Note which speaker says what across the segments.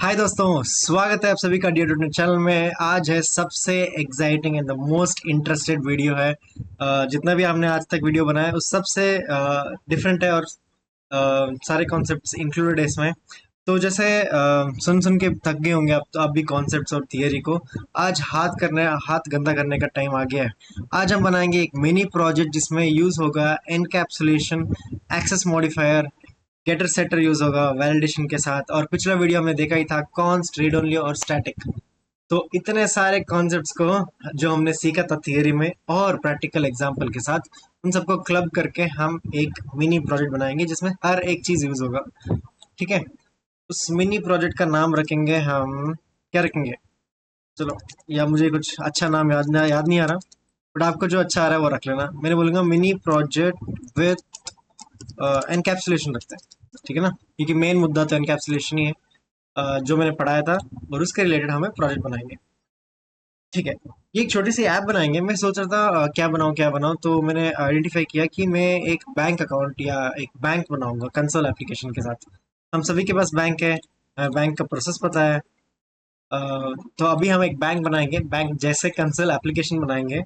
Speaker 1: हाय दोस्तों, स्वागत है आप सभी का डी चैनल में। आज है सबसे exciting and the most interested video है। जितना भी हमने आज तक वीडियो बनाया है उस सबसे डिफरेंट है और सारे कॉन्सेप्ट्स इंक्लूडेड है इसमें। तो जैसे सुन सुन के थक गए होंगे आप, तो आप भी कॉन्सेप्ट्स और थियरी को आज हाथ गंदा करने का टाइम आ गया है। आज हम बनाएंगे एक मिनी प्रोजेक्ट जिसमें यूज होगा encapsulation, access modifier, getter setter use होगा वैलिडेशन के साथ। और पिछला वीडियो हमने देखा ही था कॉन्स्ट, रीड ओनली और स्टैटिक। तो इतने सारे कॉन्सेप्ट्स को जो हमने सीखा था थियरी में और प्रैक्टिकल एग्जांपल के साथ, उन सबको क्लब करके हम एक मिनी प्रोजेक्ट बनाएंगे जिसमें हर एक चीज यूज होगा। ठीक है, उस मिनी प्रोजेक्ट का नाम रखेंगे हम, क्या रखेंगे? चलो, या मुझे कुछ अच्छा नाम याद नहीं आ रहा, बट आपको जो अच्छा आ रहा है वो रख लेना। मैंने बोलूंगा मिनी प्रोजेक्ट विथ एनकैप्सुलेशन रखते हैं, ठीक है ना, क्योंकि मेन मुद्दा तो एनकैप्सुलेशन ही है। जो मैंने पढ़ाया था और उसके रिलेटेड हमें प्रोजेक्ट बनाएंगे। ठीक है, ये एक छोटी सी ऐप बनाएंगे। मैं सोच रहा था क्या बनाऊं, तो मैंने आइडेंटिफाई किया कि मैं एक बैंक अकाउंट या एक बैंक बनाऊंगा कंसोल एप्लीकेशन के साथ। हम सभी के पास बैंक है, बैंक का प्रोसेस पता है। अ, तो अभी हम एक बैंक बनाएंगे, बैंक जैसे कंसोल एप्लीकेशन बनाएंगे।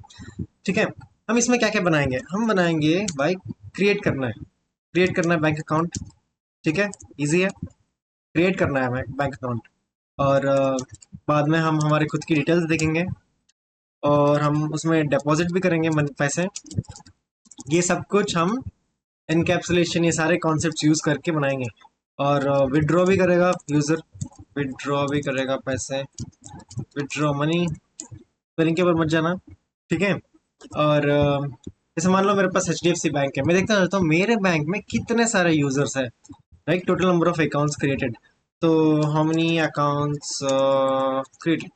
Speaker 1: ठीक है, हम इसमें क्या क्या बनाएंगे? हम बनाएंगे भाई, क्रिएट करना है बैंक अकाउंट। ठीक है, इजी है, क्रिएट करना है हमें बैंक अकाउंट। और बाद में हम हमारे खुद की डिटेल्स देखेंगे और हम उसमें डिपॉजिट भी करेंगे पैसे। ये सब कुछ हम इनकैप्सुलेशन, ये सारे कॉन्सेप्ट्स यूज करके बनाएंगे। और विड्रॉ भी करेगा यूजर, विड्रॉ भी करेगा पैसे, विड्रॉ मनी, फिर इनके ऊपर मत जाना। ठीक है, और जैसे मान लो मेरे पास HDFC बैंक है, मैं देखना चाहता हूँ मेरे बैंक में कितने सारे यूजर्स है, right? Total number of accounts created. तो हाउ मेनी अकाउंट्स क्रिएटेड।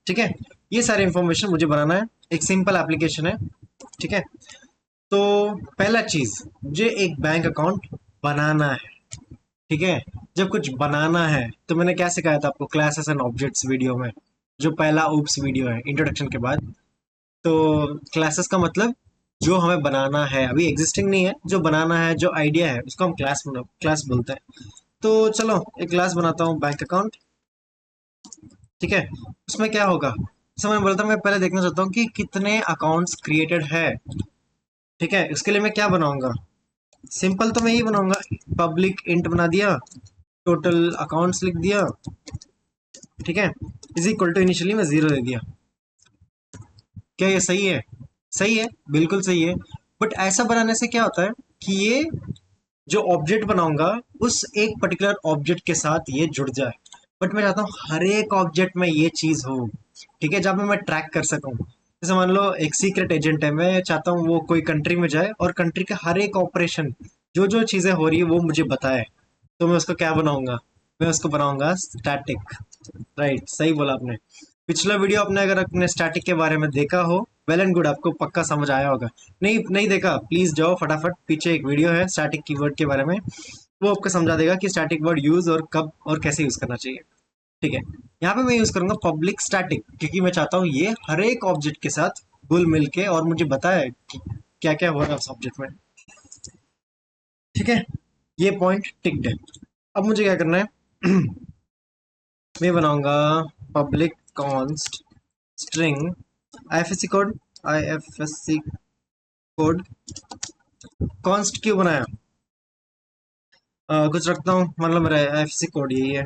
Speaker 1: ठीक है, ये सारी इंफॉर्मेशन मुझे बनाना है। एक सिंपल एप्लीकेशन है। ठीक है, तो पहला चीज, मुझे एक बैंक अकाउंट बनाना है। ठीक है, जब कुछ बनाना है तो मैंने क्या सिखाया था आपको क्लासेस एंड ऑब्जेक्ट्स वीडियो में, जो पहला ऊप्स वीडियो है इंट्रोडक्शन के बाद। तो क्लासेस का मतलब जो हमें बनाना है, अभी एग्जिस्टिंग नहीं है, जो बनाना है, जो आइडिया है, उसको हम क्लास बोलते हैं। तो चलो एक क्लास बनाता हूँ बैंक अकाउंट। ठीक है, उसमें क्या होगा, जैसे मैंने बोला था, मैं पहले देखना चाहता हूँ कि कितने अकाउंट्स क्रिएटेड है। ठीक है, इसके लिए मैं क्या बनाऊंगा? सिंपल तो मैं यही बनाऊंगा, पब्लिक इंट बना दिया, टोटल अकाउंट्स लिख दिया। ठीक है, इज इक्वल टू इनिशियली मैं 0 दे दिया। क्या ये सही है? सही है, बिल्कुल सही है। बट ऐसा बनाने से क्या होता है कि ये जो ऑब्जेक्ट बनाऊंगा उस एक पर्टिकुलर ऑब्जेक्ट के साथ ये जुड़ जाए। बट मैं चाहता हूँ हर एक ऑब्जेक्ट में ये चीज हो। ठीक है, जहाँ पे मैं ट्रैक कर सकूं। जैसे मान लो एक सीक्रेट एजेंट है, मैं चाहता हूँ वो कोई कंट्री में जाए और कंट्री का हर एक ऑपरेशन, जो जो चीजें हो रही है वो मुझे बताए। तो मैं उसको क्या बनाऊंगा? मैं उसको बनाऊंगा स्टैटिक। राइट, सही बोला आपने। पिछला वीडियो आपने अगर अपने स्टैटिक के बारे में देखा हो, वेल एंड गुड, आपको पक्का समझ आया होगा। नहीं नहीं देखा, प्लीज जाओ फटाफट, पीछे एक वीडियो है स्टैटिक कीवर्ड के बारे में, वो आपको समझा देगा कि स्टैटिक वर्ड यूज और कब और कैसे यूज करना चाहिए। ठीक है, यहाँ पे मैं यूज करूंगा पब्लिक स्टैटिक, क्योंकि मैं चाहता हूँ ये हर एक ऑब्जेक्ट के साथ घुल मिल के और मुझे बताए कि क्या क्या हो रहा है उस ऑब्जेक्ट में। ठीक है, ये पॉइंट टिक्ड है। अब मुझे क्या करना है? मैं बनाऊंगा public const string IFSC code, IFSC code. Const क्यों बनाया? कुछ रखता हूँ, मतलब मेरा आईएफएससी कोड यही है।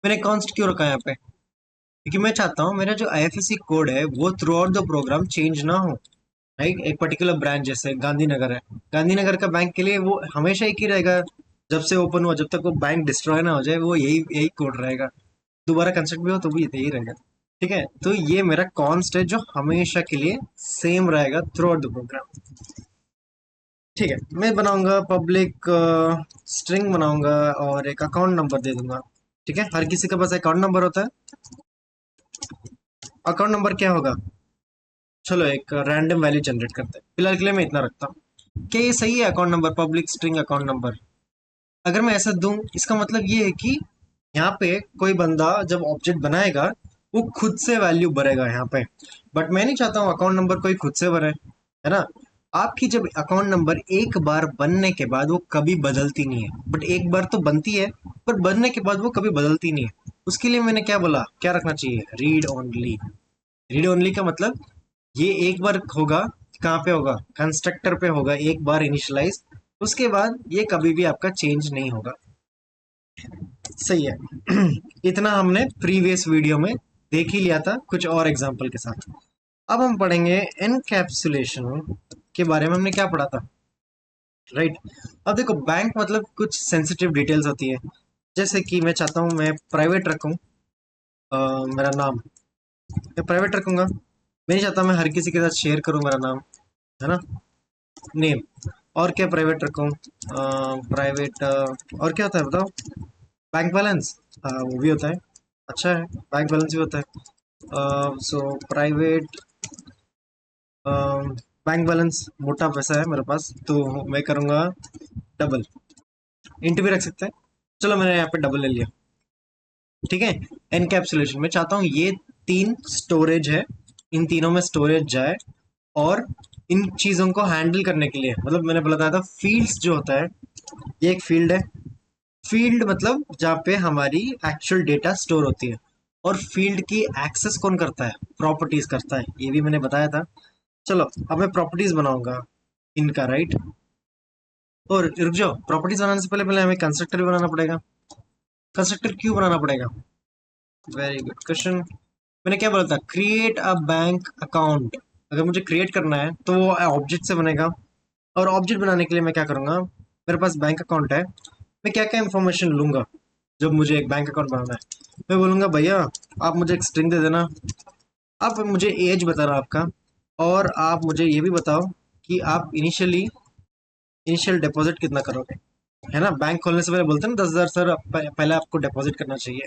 Speaker 1: मैंने कॉन्स्ट क्यों रखा है यहाँ पे? क्योंकि मैं चाहता हूँ मेरा जो आईएफएससी कोड है वो throughout the program change ना हो। राइट, एक पर्टिकुलर ब्रांच जैसे गांधीनगर है, गांधीनगर का बैंक के लिए वो हमेशा एक ही रहेगा। जब से ओपन हुआ, जब तक वो बैंक डिस्ट्रॉय ना हो जाए, वो यही यही कोड रहेगा। दोबारा कंस्ट्रक्ट भी हो तो भी यही रहेगा। ठीक है, तो ये मेरा कॉन्स्ट है जो हमेशा के लिए सेम रहेगा थ्रू आउट द प्रोग्राम। ठीक है, मैं बनाऊंगा पब्लिक स्ट्रिंग बनाऊंगा और एक अकाउंट नंबर दे दूंगा। ठीक है, हर किसी के पास अकाउंट नंबर होता है। अकाउंट नंबर क्या होगा? चलो एक रैंडम वैल्यू जनरेट करते हैं, फिलहाल के लिए मैं इतना रखता हूँ। क्या ये सही है? Account number, public string account number. अगर मैं ऐसा दूं, इसका मतलब ये है कि यहाँ पे कोई बंदा जब ऑब्जेक्ट बनाएगा वो खुद से वैल्यू भरेगा यहाँ पे। बट मैं नहीं चाहता हूँ अकाउंट नंबर कोई खुद से भरे, है ना। आपकी जब अकाउंट नंबर एक बार बनने के बाद वो कभी बदलती नहीं है, बट एक बार तो बनती है। पर बनने के बाद वो कभी बदलती नहीं है। उसके लिए मैंने क्या बोला, क्या रखना चाहिए, रीड ओनली। रीड ओनली का मतलब ये एक बार होगा, कहाँ पे होगा, कंस्ट्रक्टर पे होगा, एक बार इनिशियलाइज, उसके बाद ये कभी भी आपका चेंज नहीं होगा। सही है। इतना हमने प्रीवियस वीडियो में देख ही लिया था कुछ और एग्जांपल के साथ। अब हम पढ़ेंगे एनकैप्सुलेशन के बारे में, हमने क्या पढ़ा था, राइट। अब देखो, बैंक मतलब कुछ सेंसिटिव डिटेल्स होती है, जैसे कि मैं चाहता हूँ मैं प्राइवेट रखूँ, मेरा नाम मैं प्राइवेट रखूंगा, मैं नहीं चाहता मैं हर किसी के साथ शेयर करूँ मेरा नाम, है ना, नेम। और क्या प्राइवेट रखूँ, प्राइवेट, और क्या होता है बताओ, बैंक बैलेंस, वो भी होता है, अच्छा है, बैंक बैलेंस भी होता है। सो प्राइवेट बैंक बैलेंस, मोटा पैसा है मेरे पास तो मैं करूँगा डबल, इंटू भी रख सकते हैं, चलो मैंने यहाँ पे डबल ले लिया, ठीक है। एनकैप्सुलेशन में चाहता हूँ ये तीन स्टोरेज है, इन तीनों में स्टोरेज जाए, और इन चीज़ों को हैंडल करने के लिए, मतलब मैंने बताया था फील्ड्स जो होता है, ये एक फील्ड है। फील्ड मतलब जहाँ पे हमारी एक्चुअल डेटा स्टोर होती है, और फील्ड की एक्सेस कौन करता है, प्रॉपर्टीज करता है, ये भी मैंने बताया था। चलो अब मैं प्रॉपर्टीज बनाऊंगा इनका, राइट। और रुक जाओ, प्रॉपर्टीज बनाने से पहले पहले हमें कंस्ट्रक्टर भी बनाना पड़ेगा। कंस्ट्रक्टर क्यों बनाना पड़ेगा, वेरी गुड क्वेश्चन। मैंने क्या बोला था, क्रिएट अ बैंक अकाउंट। अगर मुझे क्रिएट करना है तो वो ऑब्जेक्ट से बनेगा, और ऑब्जेक्ट बनाने के लिए मैं क्या करूंगा, मेरे पास बैंक अकाउंट है, मैं क्या क्या इंफॉर्मेशन लूंगा जब मुझे एक बैंक अकाउंट बनाना है। मैं बोलूंगा भैया आप मुझे एक स्ट्रिंग दे देना, आप मुझे एज बताना आपका, और आप मुझे ये भी बताओ कि आप इनिशियल डिपॉजिट कितना करोगे, है ना। बैंक खोलने से पहले बोलते हैं ना 10,000 सर, पहले आपको डिपॉजिट करना चाहिए।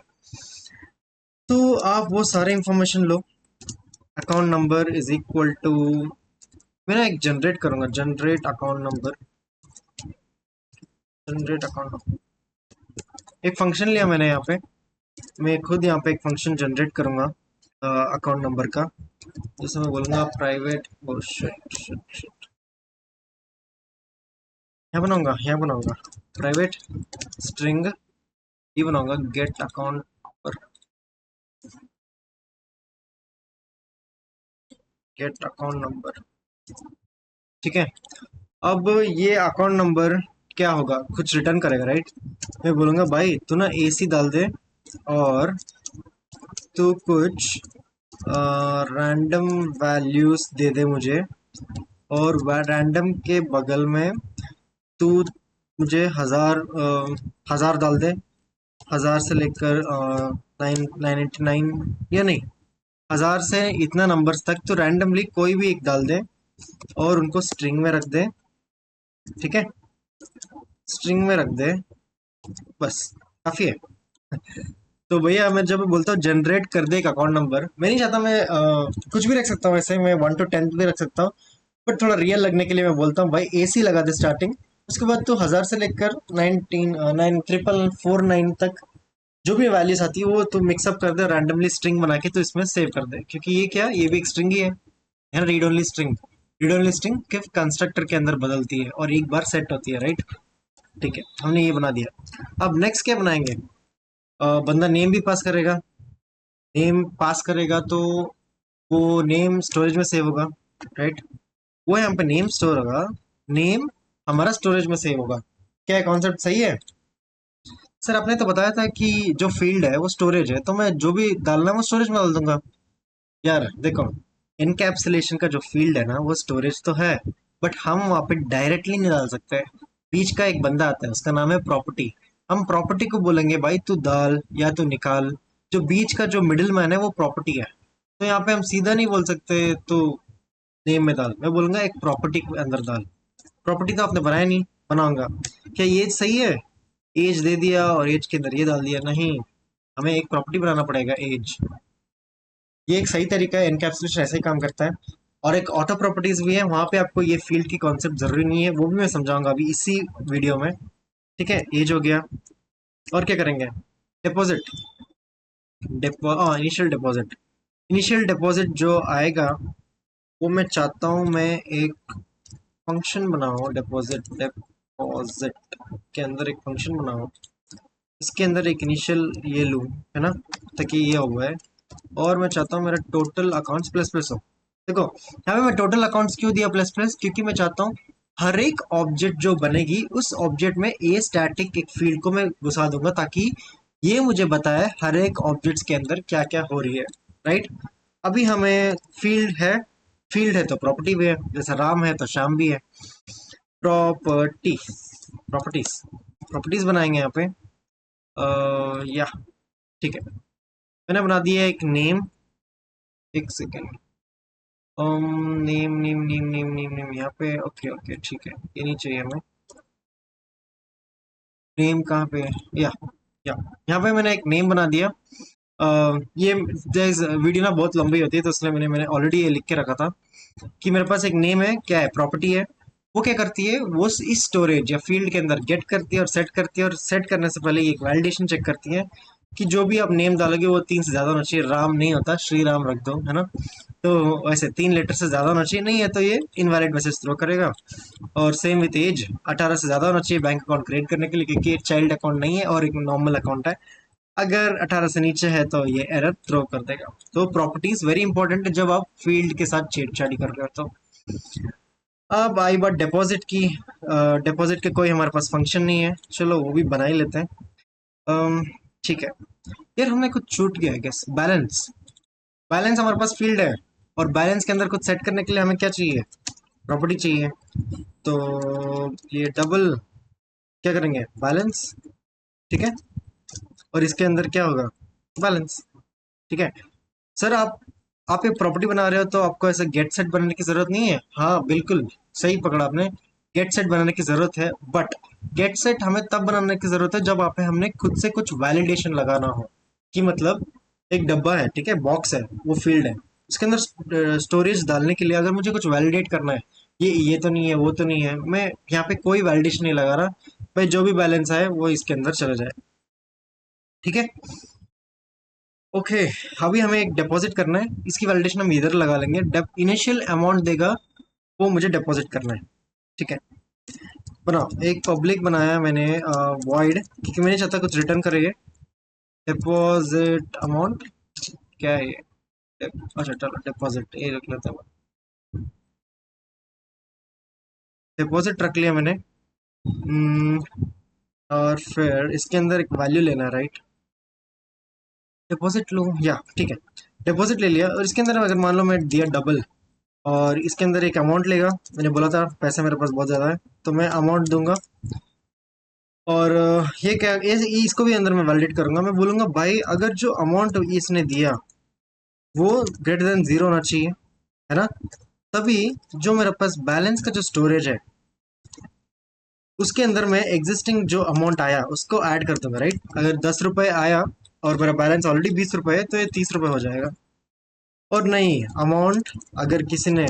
Speaker 1: तो आप वो सारे इंफॉर्मेशन लो। Account number is equal to, मैं ना एक जनरेट करूंगा, generate account number, generate account, एक फंक्शन लिया मैंने यहाँ पे, मैं खुद यहाँ पे एक फंक्शन जनरेट करूंगा अकाउंट नंबर का, जैसे मैं बोलूंगा प्राइवेट, यहाँ बनाऊंगा, यहाँ बनाऊंगा प्राइवेट स्ट्रिंग, ये बनाऊंगा gate account number, gate account number, ठीक है। अब ये अकाउंट नंबर क्या होगा, कुछ रिटर्न करेगा, राइट। मैं बोलूंगा भाई तू ना एसी डाल दे, और तू कुछ रैंडम वैल्यूज दे दे मुझे, और रैंडम के बगल में तू मुझे हजार डाल दे, हजार से लेकर 999, या नहीं, हजार से इतना नंबर्स तक तो रैंडमली कोई भी एक डाल दे, और उनको स्ट्रिंग में रख दे, ठीक है, स्ट्रिंग में रख दे, बस काफी है। तो भैया मैं जब बोलता हूँ जनरेट कर दे एक अकाउंट नंबर, मैं नहीं चाहता मैं कुछ भी रख सकता हूँ, ऐसे मैं 1 to 10 भी रख सकता हूँ, बट थोड़ा रियल लगने के लिए मैं बोलता हूँ भाई एसी लगा दे स्टार्टिंग, उसके बाद तो हजार से लेकर 9 तक जो भी वैल्यूज आती है वो तो मिक्सअप कर दे रैंडमली, स्ट्रिंग बना के तो इसमें सेव कर दे, क्योंकि ये क्या, ये भी एक स्ट्रिंग ही है ना, read only string. Read only string के कंस्ट्रक्टर के अंदर बदलती है और एक बार सेट होती है, राइट। ठीक है, हमने ये बना दिया। अब नेक्स्ट क्या बनाएंगे, बंदा नेम भी पास करेगा, नेम पास करेगा तो वो नेम स्टोरेज में सेव होगा, राइट। वो यहाँ पे नेम स्टोर होगा, नेम हमारा स्टोरेज में सेव होगा। क्या कॉन्सेप्ट सही है। सर आपने तो बताया था कि जो फील्ड है वो स्टोरेज है, तो मैं जो भी डालना है वो स्टोरेज में डाल दूंगा। यार देखो, इनकैप्सुलेशन का जो फील्ड है ना वो स्टोरेज तो है, बट हम वहाँ पे डायरेक्टली नहीं डाल सकते। बीच का एक बंदा आता है, उसका नाम है प्रॉपर्टी, हम प्रॉपर्टी को बोलेंगे भाई तू डाल या तू निकाल, जो बीच का जो मिडिल मैन है वो प्रॉपर्टी है। तो यहाँ पे हम सीधा नहीं बोल सकते तू नेम में डाल, मैं बोलूंगा एक प्रॉपर्टी के अंदर डाल। प्रॉपर्टी तो आपने बनाया नहीं, बनाऊंगा। क्या ये सही है, एज दे दिया और एज के अंदर ये डाल दिया, नहीं, हमें एक प्रॉपर्टी बनाना पड़ेगा एज। ये एक सही तरीका है, एनकैप्सुलेशन ऐसे ही काम करता है। और एक ऑटो प्रॉपर्टीज भी है, वहां पे आपको ये फील्ड की कॉन्सेप्ट जरूरी नहीं है, वो भी मैं समझाऊंगा अभी इसी वीडियो में, ठीक है। एज हो गया, और क्या करेंगे, deposit, initial deposit, initial deposit जो आएगा वो मैं चाहता हूँ मैं एक फंक्शन बनाऊँ, डिपॉजिट डिपॉजिट के अंदर एक फंक्शन बनाऊँ, इसके अंदर एक इनिशियल ये लूँ, है ना, ताकि ये हुआ है। और मैं चाहता हूँ मेरा टोटल अकाउंट्स प्लस प्लस हो। देखो यहाँ पे मैं टोटल अकाउंट्स क्यों दिया प्लस प्लस, क्योंकि मैं चाहता हूँ हर एक ऑब्जेक्ट जो बनेगी उस ऑब्जेक्ट में ए स्टैटिक एक फील्ड को मैं घुसा दूंगा, ताकि ये मुझे बताए हर एक ऑब्जेक्ट्स के अंदर क्या क्या हो रही है। राइट। अभी हमें फील्ड है, फील्ड है तो प्रॉपर्टी भी है, जैसे राम है तो श्याम भी है। प्रॉपर्टी, प्रॉपर्टीज, प्रॉपर्टीज बनाएंगे यहाँ पे। या ठीक है, मैंने बना दिया एक नेम। एक second, name name name name name name यहाँ पे। ओके ओके ठीक है, ये नहीं चाहिए हमें। नेम कहाँ पे है? या यहाँ पे मैंने एक नेम बना दिया। ये वीडियो ना बहुत लंबी होती है, तो इसलिए मैंने ऑलरेडी ये लिख के रखा था कि मेरे पास एक नेम है, क्या है, प्रॉपर्टी है। वो क्या करती है, वो इस स्टोरेज या फील्ड के अंदर गेट करती है और सेट करती है, और सेट करने से पहले एक वैलिडेशन चेक करती है कि जो भी आप नेम डालोगे वो 3 से ज्यादा होना चाहिए। राम नहीं होता, श्री राम रख दो, है ना। तो वैसे 3 लेटर से ज्यादा होना चाहिए, नहीं है तो ये इनवैलिड मैसेज थ्रो करेगा। और सेम विथ एज, 18 से ज्यादा होना चाहिए बैंक अकाउंट क्रिएट करने के लिए, क्योंकि एक चाइल्ड अकाउंट नहीं है और एक नॉर्मल अकाउंट है। अगर 18 से नीचे है तो ये एरर थ्रो कर देगा। तो प्रॉपर्टीज वेरी इंपॉर्टेंट है जब आप फील्ड के साथ छेड़छाड़ी कर रहे हो। तो अब आई बात डिपॉजिट की। डिपॉजिट के कोई हमारे पास फंक्शन नहीं है, चलो वो भी बना ही लेते हैं। ठीक है। यार हमने कुछ छूट गया है, गेस बैलेंस। बैलेंस हमारे पास फील्ड है, और बैलेंस के अंदर कुछ सेट करने के लिए हमें क्या चाहिए, प्रॉपर्टी चाहिए। तो ये डबल क्या करेंगे, बैलेंस, ठीक है। और इसके अंदर क्या होगा, बैलेंस, ठीक है। सर आप एक प्रॉपर्टी बना रहे हो तो आपको ऐसे गेट सेट बनाने की जरूरत नहीं है। हाँ बिल्कुल सही पकड़ा आपने, गेट सेट बनाने की जरूरत है, बट गेट सेट हमें तब बनाने की जरूरत है जब आप हमने खुद से कुछ वैलिडेशन लगाना हो। कि मतलब एक डब्बा है, ठीक है, बॉक्स है, वो फील्ड है, उसके अंदर स्टोरेज डालने के लिए अगर मुझे कुछ वैलिडेट करना है, ये तो नहीं है, वो तो नहीं है, मैं यहाँ पे कोई वैलिडेशन नहीं लगा रहा भाई, जो भी बैलेंस आए वो इसके अंदर चला जाए, ठीक है। ओके, अभी हमें एक डिपॉजिट करना है, इसकी वैलिडेशन हम इधर लगा लेंगे। इनिशियल अमाउंट देगा वो मुझे डिपॉजिट करना है, ठीक है। बनाओ, एक पब्लिक बनाया मैंने वॉइड, क्योंकि मैंने चाहता कुछ रिटर्न करेंगे। डिपॉजिट अमाउंट क्या है ये, अच्छा चलो डिपॉजिट ये रख लेता हूँ। डिपॉजिट रख लिया मैंने। और फिर इसके अंदर एक वैल्यू लेना है, राइट। डिपॉजिट लूँ, या ठीक है, डिपॉजिट ले लिया। और इसके अंदर अगर मान लो मैं दिया डबल, और इसके अंदर एक अमाउंट लेगा, मैंने बोला था पैसे मेरे पास बहुत ज़्यादा है तो मैं अमाउंट दूंगा। और ये क्या, इसको भी अंदर मैं वैलिडेट करूंगा। मैं बोलूंगा भाई अगर जो अमाउंट इसने दिया वो ग्रेटर देन जीरो होना चाहिए, है ना। तभी जो मेरे पास बैलेंस का जो स्टोरेज है उसके अंदर मैं एग्जिस्टिंग जो अमाउंट आया उसको ऐड कर दूंगा, राइट। अगर 10 रुपये आया और मेरा बैलेंस ऑलरेडी 20 रुपये है तो ये 30 रुपये हो जाएगा। और नहीं, अमाउंट अगर किसी ने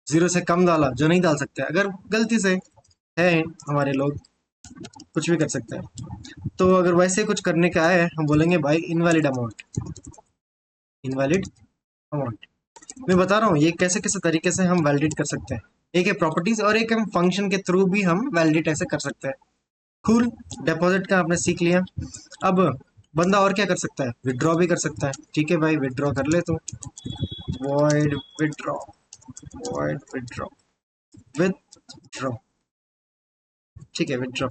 Speaker 1: जीरो से कम डाला, जो नहीं डाल सकते, अगर गलती से है, हमारे लोग कुछ भी कर सकते हैं, तो अगर वैसे कुछ करने का है हम बोलेंगे भाई इनवैलिड अमाउंट, इनवैलिड अमाउंट। मैं बता रहा हूँ ये कैसे कैसे तरीके से हम वैलिडेट कर सकते हैं। एक है प्रॉपर्टीज, और एक हम फंक्शन के थ्रू भी हम वैलिडेट ऐसे कर सकते हैं। कूल, डिपॉजिट का आपने सीख लिया। अब बंदा और क्या कर सकता है, विड्रॉ भी कर सकता है। ठीक है भाई, विड्रॉ कर ले तू। Void withdraw, void withdraw, withdraw, ठीक है विड्रॉ।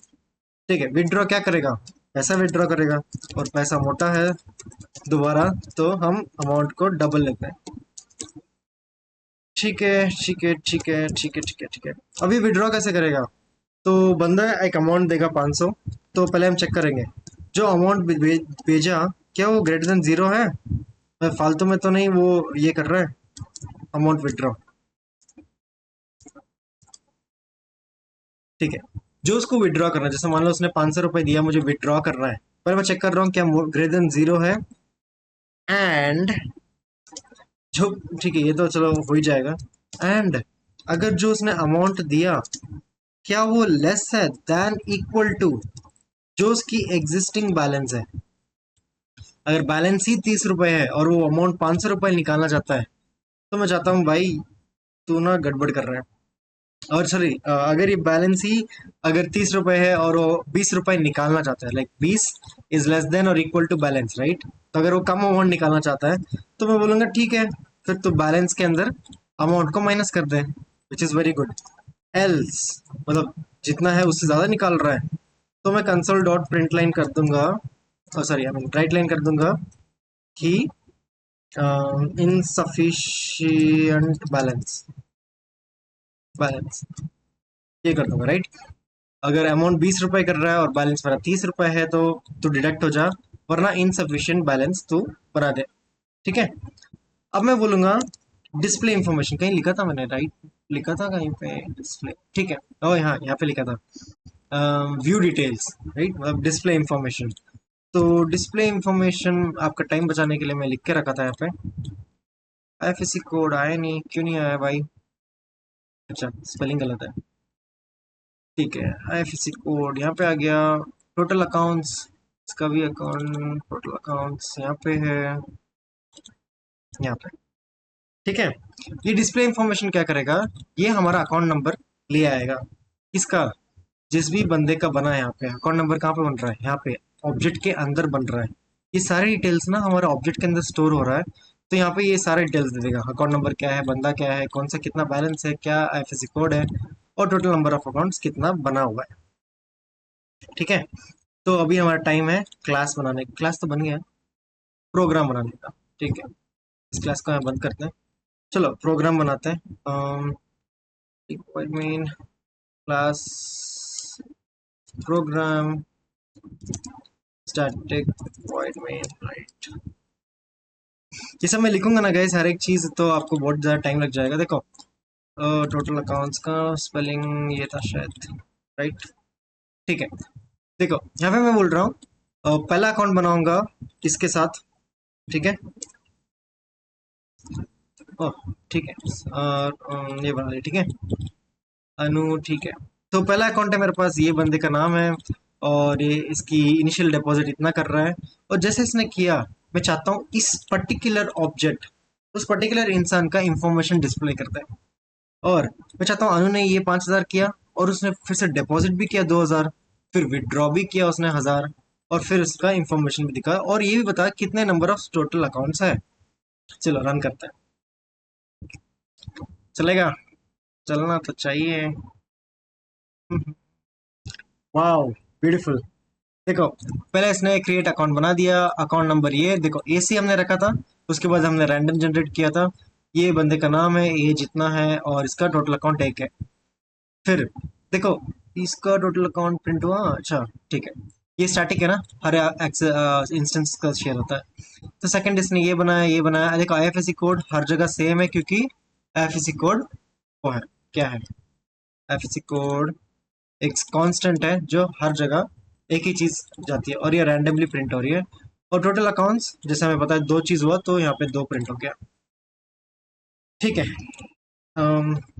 Speaker 1: ठीक है, विड्रॉ क्या करेगा, पैसा विड्रॉ करेगा, और पैसा मोटा है दोबारा, तो हम अमाउंट को डबल लेते हैं। ठीक है ठीक है ठीक है ठीक है ठीक है ठीक है। अभी विड्रॉ कैसे करेगा, तो बंदा एक अमाउंट देगा 500। तो पहले हम चेक करेंगे जो अमाउंट भेजा क्या वो ग्रेटर देन जीरो है, फालतू में तो नहीं वो ये कर रहा है अमाउंट विड्रॉ। ठीक है, जो उसको विड्रॉ करना है, जैसे मान लो उसने 500 रुपये दिया, मुझे विड्रॉ करना है, पहले मैं चेक कर रहा हूँ क्या ग्रेटर देन जीरो है। एंड जो, ठीक है ये तो चलो हो ही जाएगा। एंड अगर जो उसने अमाउंट दिया क्या वो लेस है देन इक्वल टू जो उसकी एग्जिस्टिंग बैलेंस है। अगर बैलेंस ही 30 रुपए है और वो अमाउंट 500 रुपये निकालना चाहता है, तो मैं चाहता हूँ भाई तू ना गड़बड़ कर रहा है। और सॉरी, अगर ये बैलेंस ही अगर 30 रुपए है और वो 20 रुपए निकालना चाहता है, लाइक 20 इज लेस देन और इक्वल टू बैलेंस, राइट? तो अगर वो कम अमाउंट निकालना चाहता है तो मैं बोलूंगा ठीक है, फिर तो बैलेंस के अंदर अमाउंट को माइनस कर दे, which is very good. Else मतलब जितना है उससे ज्यादा निकाल रहा है, तो मैं कंसोल डॉट प्रिंट लाइन कर दूंगा, sorry I mean right line कर दूंगा कि इनसफिशियंट बैलेंस, बैलेंस ये कर दूंगा, राइट? अगर अमाउंट 20 रुपए कर रहा है और बैलेंस मेरा 30 रुपए है तो तू डिडक्ट हो जा, वरना इनसफिशियंट बैलेंस तू बना दे। ठीक है, अब मैं बोलूंगा डिस्प्ले इंफॉर्मेशन, कहीं लिखा था मैंने, राइट? लिखा था कहीं पे डिस्प्ले, ठीक है। ओ यहाँ पे लिखा था व्यू डिटेल्स, राइट? मतलब डिस्प्ले इंफॉर्मेशन। तो डिस्प्ले इंफॉर्मेशन आपका टाइम बचाने के लिए मैं लिख के रखा था यहाँ पे। आईएफएससी कोड आया नहीं, क्यों नहीं आया भाई? अच्छा, स्पेलिंग गलत है। ठीक है, आईएफएससी कोड यहाँ पे आ गया। टोटल अकाउंट्स, इसका भी अकाउंट, टोटल अकाउंट्स यहाँ पे है, यहाँ पे। ठीक है, ये डिस्प्ले इंफॉर्मेशन क्या करेगा, ये हमारा अकाउंट नंबर ले आएगा। इसका, जिस भी बंदे का बना है, यहाँ पे अकाउंट नंबर कहाँ पे बन रहा है, यहाँ पे ऑब्जेक्ट के अंदर बन रहा है। ये सारे डिटेल्स ना हमारे ऑब्जेक्ट के अंदर स्टोर हो रहा है। तो यहाँ पे ये सारे डिटेल्स दे देगा, अकाउंट नंबर क्या है, बंदा क्या है, कौन सा कितना बैलेंस है, क्या आईएफएससी कोड है, और टोटल नंबर ऑफ अकाउंट्स कितना बना हुआ है। ठीक है, तो अभी हमारा टाइम है क्लास बनाने, क्लास तो बन गया है, प्रोग्राम बनाने का। ठीक है, इस क्लास को हम बंद करते हैं, चलो प्रोग्राम बनाते हैं। Main class program static void main, right? ये सब मैं लिखूंगा ना गाइस, हर एक चीज तो आपको बहुत ज़्यादा टाइम लग जाएगा। देखो, टोटल अकाउंट्स का स्पेलिंग ये था शायद, राइट? ठीक है, देखो यहाँ पे मैं बोल रहा हूँ पहला अकाउंट बनाऊंगा इसके साथ, ठीक है? ओह ठीक है, और ये बना लिया, ठीक है, अनु, ठीक है। तो पहला अकाउंट है मेरे पास, ये बंदे का नाम है, और ये इसकी इनिशियल डिपॉजिट इतना कर रहा है। और जैसे इसने किया, मैं चाहता हूँ इस पर्टिकुलर ऑब्जेक्ट, उस पर्टिकुलर इंसान का इंफॉर्मेशन डिस्प्ले करता है। और मैं चाहता हूँ अनु ने ये 5,000 किया, और उसने फिर से डिपॉजिट भी किया 2,000, फिर विड्रॉ भी किया उसने 1,000, और फिर उसका इंफॉर्मेशन भी दिखा, और ये भी बता कितने नंबर ऑफ टोटल अकाउंट्स है। चलो रन करते हैं, चलेगा? चलना तो चाहिए। Wow, beautiful. देखो, पहले इसने क्रिएट अकाउंट बना दिया, अकाउंट नंबर ये देखो, एसी हमने रखा था, उसके बाद हमने रैंडम जनरेट किया था। ये बंदे का नाम है, ये जितना है, और इसका टोटल अकाउंट एक है। फिर देखो, इसका टोटल अकाउंट प्रिंट हुआ, अच्छा ठीक है। ये स्टैटिक है ना, हर इंस्टेंस का शेयर होता है। तो सेकंड इसने ये बनाया, ये बनाया। देखो आईएफएससी कोड हर जगह सेम है, क्योंकि आईएफएससी कोड वो है, क्या है, आईएफएससी कोड एक कांस्टेंट है जो हर जगह एक ही चीज जाती है, और ये रैंडमली प्रिंट हो रही है। और टोटल अकाउंट्स जैसे हमें पता है दो चीज हुआ, तो यहाँ पे दो प्रिंट हो गया। ठीक है,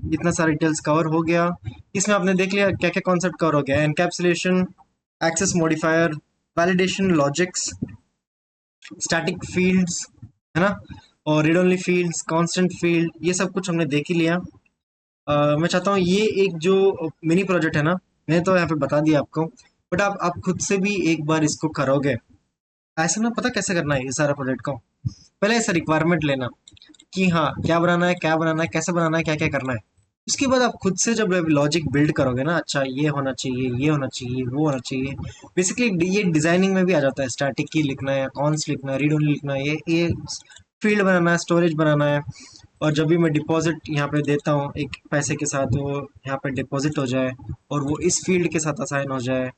Speaker 1: इतना सारा डिटेल्स कवर हो गया। इसमें आपने देख लिया क्या क्या कॉन्सेप्ट कवर हो गया, encapsulation, access modifier, validation logics, static fields, है ना, और read only fields, constant field, ये सब कुछ हमने देख ही लिया। मैं चाहता हूँ ये एक जो मिनी प्रोजेक्ट है ना, मैंने तो यहाँ पे बता दिया आपको, बट आप खुद से भी एक बार इसको करोगे। ऐसे ना, पता कैसे करना है ये सारा प्रोजेक्ट को, पहले ऐसा रिक्वायरमेंट लेना कि हाँ क्या बनाना है, क्या बनाना है, कैसे बनाना है, क्या क्या करना है। उसके बाद आप खुद से जब लॉजिक बिल्ड करोगे ना, अच्छा ये होना चाहिए, ये होना चाहिए, वो होना चाहिए। बेसिकली ये डिजाइनिंग में भी आ जाता है, स्टैटिक की लिखना है, कॉन्स लिखना है, रीड ओनली लिखना है, ये फील्ड बनाना है, स्टोरेज बनाना है। और जब भी मैं डिपॉजिट यहाँ पे देता हूँ एक पैसे के साथ, वो यहाँ पे डिपॉजिट हो जाए, और वो इस फील्ड के साथ असाइन हो जाए।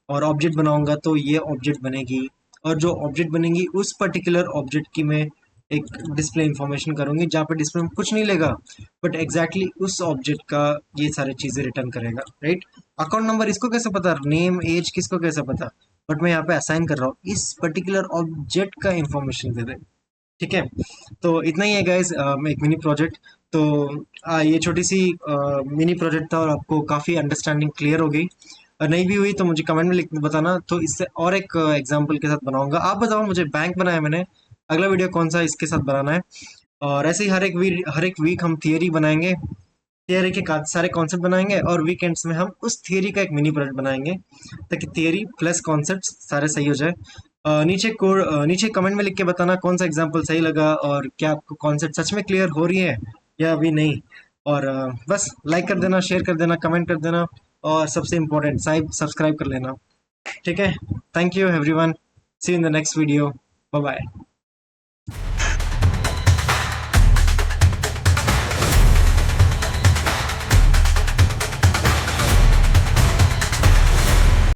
Speaker 1: और ऑब्जेक्ट बनाऊंगा तो ये ऑब्जेक्ट बनेगी, और जो ऑब्जेक्ट बनेगी उस पर्टिकुलर ऑब्जेक्ट की मैं एक डिस्प्ले इंफॉर्मेशन करूंगी, जहाँ पे डिस्प्ले में कुछ नहीं लेगा, बट एग्जैक्टली उस ऑब्जेक्ट का ये सारी चीजें रिटर्न करेगा, राइट? अकाउंट नंबर इसको कैसे पता, नेम एज किसको कैसे पता, बट मैं यहाँ पे असाइन कर रहा हूँ इस पर्टिकुलर ऑब्जेक्ट का इंफॉर्मेशन दे दे। ठीक है, तो इतना ही है गाइज, एक मिनी प्रोजेक्ट। तो ये छोटी सी मिनी प्रोजेक्ट था, और आपको काफ़ी अंडरस्टैंडिंग क्लियर हो गई। नहीं भी हुई तो मुझे कमेंट में लिख बताना, तो इससे और एक एग्जांपल के साथ बनाऊंगा। आप बताओ मुझे, बैंक बनाया मैंने, अगला वीडियो कौन सा इसके साथ बनाना है। और ऐसे ही हर एक वीक हम थियरी बनाएंगे, थियरी के सारे कॉन्सेप्ट बनाएंगे और वीकेंड्स में हम उस थियरी का एक मिनी प्रोजेक्ट बनाएंगे ताकि थियरी प्लस कॉन्सेप्ट सारे सही हो जाए। नीचे कमेंट में लिख के बताना कौन सा एग्जाम्पल सही लगा और क्या आपको कॉन्सेप्ट सच में क्लियर हो रही है या अभी नहीं। और बस लाइक कर देना, शेयर कर देना, कमेंट कर देना और सबसे इम्पोर्टेंट सब्सक्राइब कर लेना। ठीक है, thank you everyone, see you in the next video, bye bye.